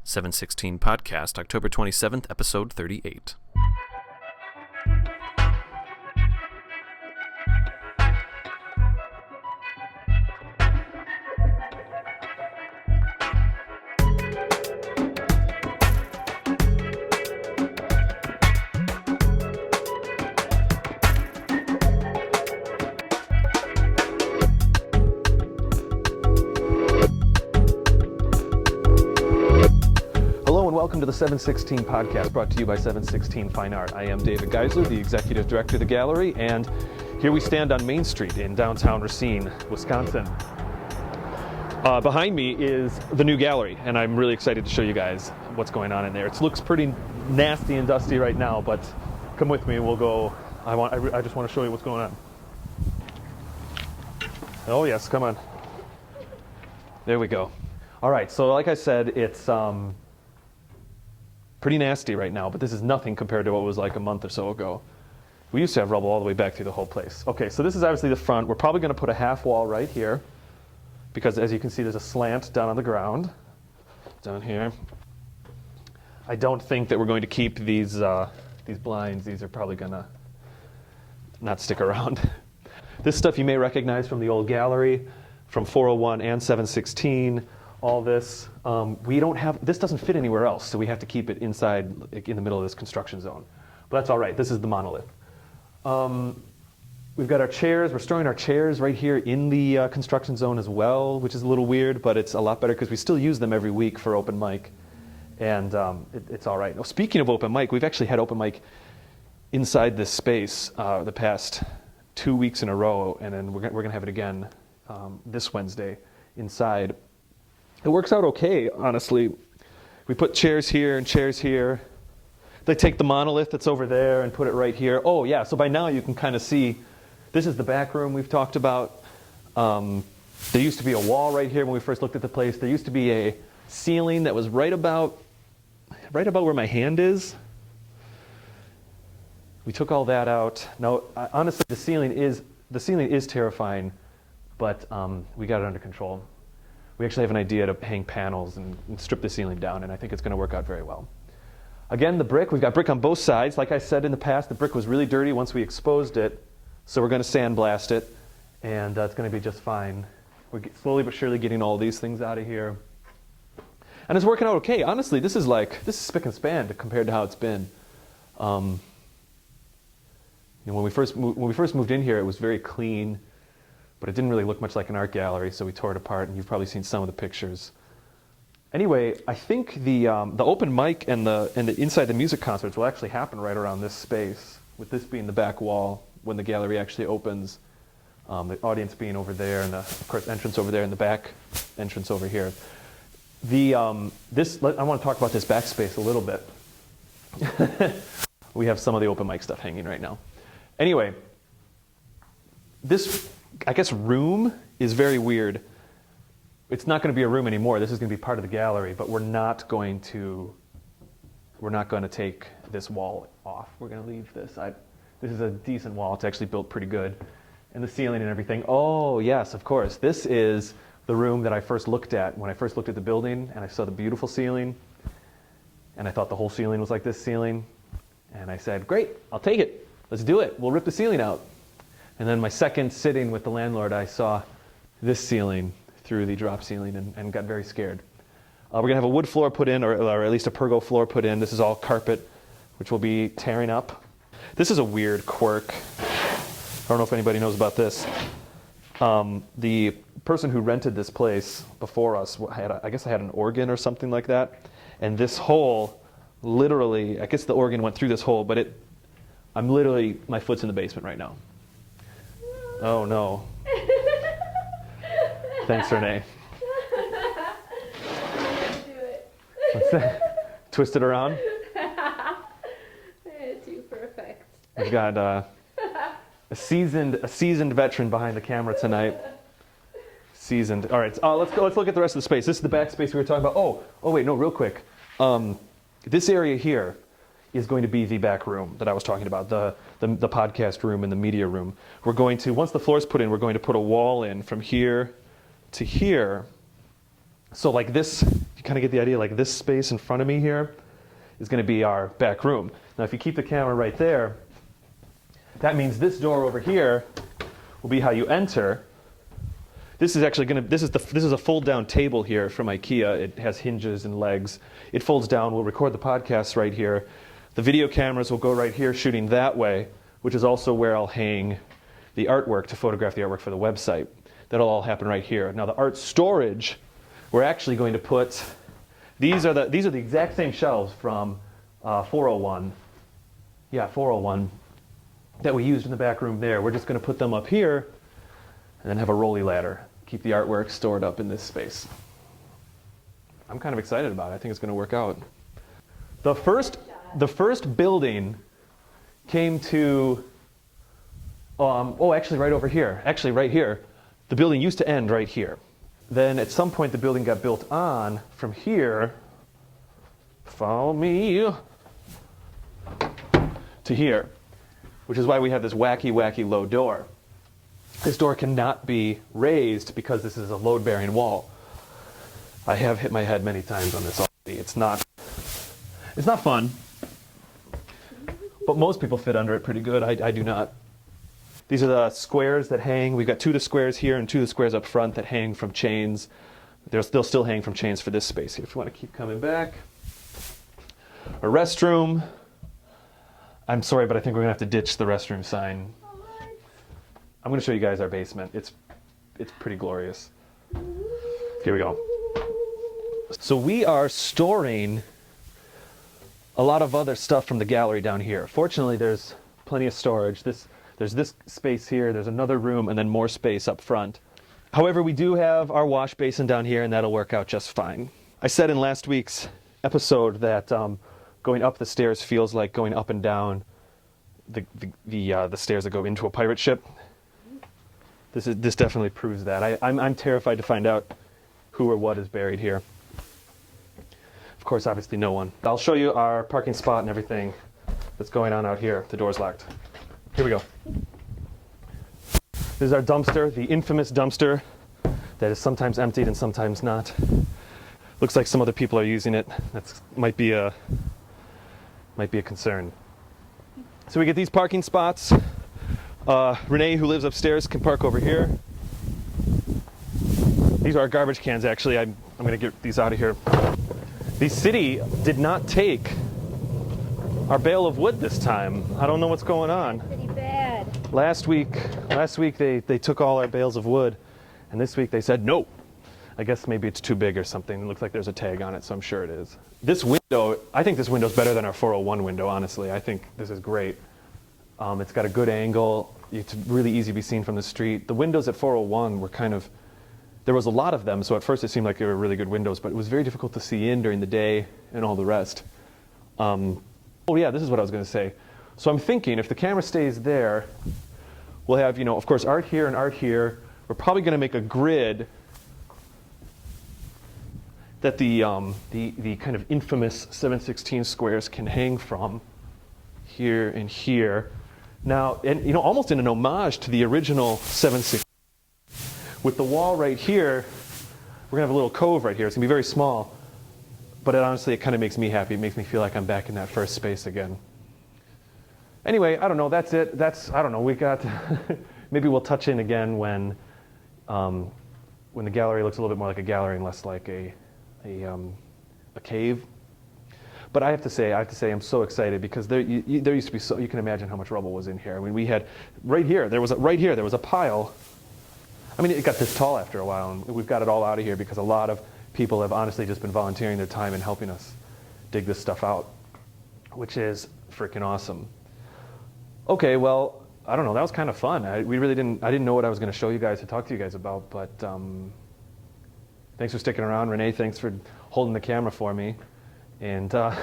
716 Podcast, October 27th, Episode 38. Welcome to the 716 Podcast, brought to you by 716 Fine Art. I am David Geisler, the Executive Director of the Gallery, and here we stand on Main Street in downtown Racine, Wisconsin. Behind me is the new gallery, and I'm really excited to show you guys what's going on in there. It looks pretty nasty and dusty right now, but come with me and we'll go. I just want to show you what's going on. Oh yes, come on. There we go. All right, so like I said, it's pretty nasty right now, but this is nothing compared to what it was like a month or so ago. We used to have rubble all the way back through the whole place. Okay, so this is obviously the front. We're probably going to put a half wall right here because, as you can see, there's a slant down on the ground down here. I don't think that we're going to keep these blinds. These are probably going to not stick around. This stuff you may recognize from the old gallery, from 401 and 716. All this, this doesn't fit anywhere else, so we have to keep it inside, in the middle of this construction zone. But that's all right. This is the monolith. We've got our chairs. We're storing our chairs right here in the construction zone as well, which is a little weird, but it's a lot better because we still use them every week for open mic, and it's all right. Now, speaking of open mic, we've actually had open mic inside this space the past 2 weeks in a row, and then we're going to have it again this Wednesday inside. It works out okay, honestly. We put chairs here and chairs here. They take the monolith that's over there and put it right here. Oh, yeah, so by now you can kind of see, this is the back room we've talked about. There used to be a wall right here when we first looked at the place. There used to be a ceiling that was right about where my hand is. We took all that out. Now, honestly, the ceiling is terrifying, but we got it under control. We actually have an idea to hang panels and strip the ceiling down, and I think it's going to work out very well. Again, the brick, we've got brick on both sides. Like I said in the past, the brick was really dirty once we exposed it, so we're going to sandblast it, and it's going to be just fine. We're slowly but surely getting all these things out of here. And it's working out okay. Honestly, this is spick and span compared to how it's been. When we first moved in here, it was very clean, but it didn't really look much like an art gallery, so we tore it apart, and you've probably seen some of the pictures. Anyway, I think the open mic and the inside the music concerts will actually happen right around this space, with this being the back wall when the gallery actually opens, the audience being over there, and of course entrance over there, and the back entrance over here. I want to talk about this backspace a little bit. We have some of the open mic stuff hanging right now. Anyway, this, I guess, room is very weird. It's not going to be a room anymore. This is going to be part of the gallery, but we're not going to take this wall off. We're going to leave this. This is a decent wall. It's actually built pretty good. And the ceiling and everything. Oh, yes, of course. This is the room that I first looked at when I first looked at the building, and I saw the beautiful ceiling, and I thought the whole ceiling was like this ceiling. And I said, great, I'll take it. Let's do it. We'll rip the ceiling out. And then my second sitting with the landlord, I saw this ceiling through the drop ceiling and got very scared. We're going to have a wood floor put in, or at least a pergo floor put in. This is all carpet, which we'll be tearing up. This is a weird quirk. I don't know if anybody knows about this. The person who rented this place before us I guess I had an organ or something like that. And this hole, literally, I guess the organ went through this hole, but my foot's in the basement right now. Oh no. Thanks, Renee. Do it. What's that? Twist it around? Too perfect. We've got a seasoned veteran behind the camera tonight. Seasoned. All right, let's look at the rest of the space. This is the back space we were talking about. Oh wait, no, real quick. This area here is going to be the back room that I was talking about, the podcast room and the media room. We're going to, once the floor's put in, we're going to put a wall in from here to here, So like this, you kind of get the idea, like this space in front of me here is going to be our back room. Now if you keep the camera right there, that means this door over here will be how you enter. This is actually going to, this is a fold down table here from IKEA. It has hinges and legs. It folds down. We'll record the podcast right here. The video cameras will go right here shooting that way, which is also where I'll hang the artwork to photograph the artwork for the website. That'll all happen right here. Now the art storage, we're actually going to put, these are the exact same shelves from 401. Yeah, 401 that we used in the back room there. We're just going to put them up here and then have a rolly ladder. Keep the artwork stored up in this space. I'm kind of excited about it. I think it's going to work out. The first building came to, actually right over here. Actually right here. The building used to end right here. Then at some point the building got built on from here, follow me, to here, which is why we have this wacky low door. This door cannot be raised because this is a load-bearing wall. I have hit my head many times on this already. It's not fun, but most people fit under it pretty good. I do not. These are the squares that hang. We've got two of the squares here and two of the squares up front that hang from chains. They'll still hang from chains for this space here. If you want to keep coming back. A restroom. I'm sorry, but I think we're going to have to ditch the restroom sign. I'm going to show you guys our basement. It's pretty glorious. Here we go. So we are storing a lot of other stuff from the gallery down here. Fortunately, there's plenty of storage. There's this space here, there's another room, and then more space up front. However, we do have our wash basin down here, and that'll work out just fine. I said in last week's episode that going up the stairs feels like going up and down the stairs that go into a pirate ship. This definitely proves that. I'm terrified to find out who or what is buried here. Of course, obviously no one. I'll show you our parking spot and everything that's going on out here. The door's locked. Here we go. This is our dumpster, the infamous dumpster that is sometimes emptied and sometimes not. Looks like some other people are using it. That might be a concern. So we get these parking spots. Renee, who lives upstairs, can park over here. These are our garbage cans, actually. I'm going to get these out of here. The city did not take our bale of wood this time. I don't know what's going on. Pretty bad. Last week they took all our bales of wood, and this week they said no. I guess maybe it's too big or something. It looks like there's a tag on it, so I'm sure it is. This window, I think this window's better than our 401 window, honestly. I think this is great. It's got a good angle. It's really easy to be seen from the street. The windows at 401 were kind of, there was a lot of them, so at first it seemed like they were really good windows, but it was very difficult to see in during the day and all the rest. Oh yeah, this is what I was going to say. So I'm thinking if the camera stays there, we'll have, of course, art here and art here. We're probably going to make a grid that the kind of infamous 7/16 squares can hang from here and here. Now, and almost in an homage to the original 7/16. With the wall right here, we're going to have a little cove right here. It's going to be very small, but honestly, it kind of makes me happy. It makes me feel like I'm back in that first space again. Anyway, I don't know. That's it. I don't know. We got, maybe we'll touch in again when the gallery looks a little bit more like a gallery and less like a cave. But I have to say, I'm so excited because there used to be so, you can imagine how much rubble was in here. I mean, we had, right here, there was a pile. I mean, it got this tall after a while, and we've got it all out of here because a lot of people have honestly just been volunteering their time and helping us dig this stuff out, which is freaking awesome. Okay, well, I don't know, that was kind of fun. I didn't know what I was going to show you guys to talk to you guys about, but thanks for sticking around. Renee, thanks for holding the camera for me. And I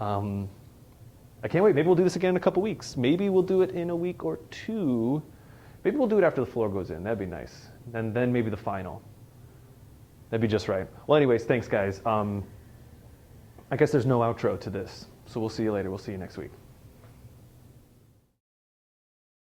can't wait. Maybe we'll do this again in a couple weeks. Maybe we'll do it in a week or two. Maybe we'll do it after the floor goes in. That'd be nice. And then maybe the final. That'd be just right. Well, anyways, thanks, guys. I guess there's no outro to this. So we'll see you later. We'll see you next week.